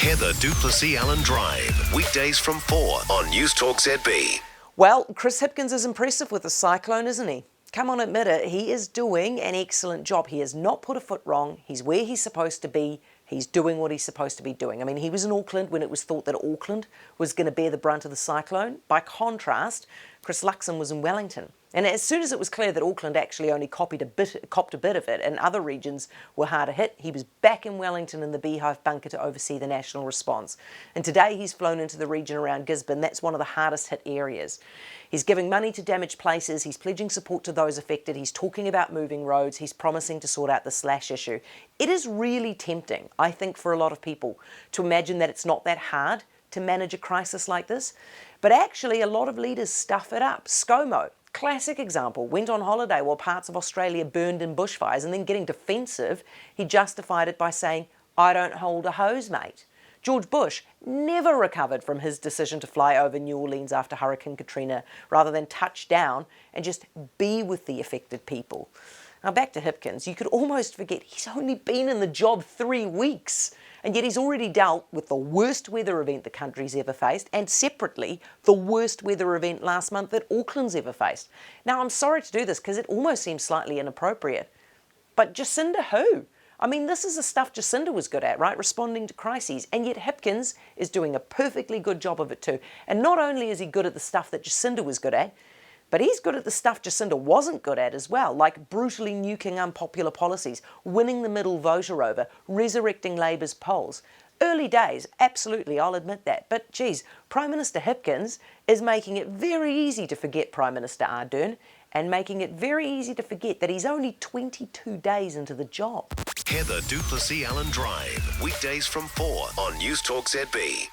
Heather du Plessis-Allan Drive, weekdays from 4 on Newstalk ZB. Well, Chris Hipkins is impressive with the Cyclone, isn't he? Come on, admit it, he is doing an excellent job. He has not put a foot wrong. He's where he's supposed to be. He's doing what he's supposed to be doing. I mean, he was in Auckland when it was thought that Auckland was going to bear the brunt of the cyclone. By contrast, Chris Luxon was in Wellington. And as soon as it was clear that Auckland actually only copped a bit of it and other regions were harder hit, he was back in Wellington in the Beehive bunker to oversee the national response. And today he's flown into the region around Gisborne. That's one of the hardest hit areas. He's giving money to damaged places. He's pledging support to those affected. He's talking about moving roads. He's promising to sort out the slash issue. It is really tempting, I think, for a lot of people to imagine that it's not that hard to manage a crisis like this. But actually, a lot of leaders stuff it up. ScoMo, classic example, went on holiday while parts of Australia burned in bushfires, and then getting defensive, he justified it by saying, "I don't hold a hose, mate." George Bush never recovered from his decision to fly over New Orleans after Hurricane Katrina, rather than touch down and just be with the affected people. Now back to Hipkins, you could almost forget he's only been in the job 3 weeks, and yet he's already dealt with the worst weather event the country's ever faced, and separately, the worst weather event last month that Auckland's ever faced. Now I'm sorry to do this because it almost seems slightly inappropriate, but Jacinda who? I mean, this is the stuff Jacinda was good at, right? Responding to crises. And yet Hipkins is doing a perfectly good job of it too. And not only is he good at the stuff that Jacinda was good at, but he's good at the stuff Jacinda wasn't good at as well, like brutally nuking unpopular policies, winning the middle voter over, resurrecting Labour's polls. Early days, absolutely, I'll admit that. But geez, Prime Minister Hipkins is making it very easy to forget Prime Minister Ardern and making it very easy to forget that he's only 22 days into the job. Heather du Plessis-Allan Drive, weekdays from 4 on Newstalk ZB.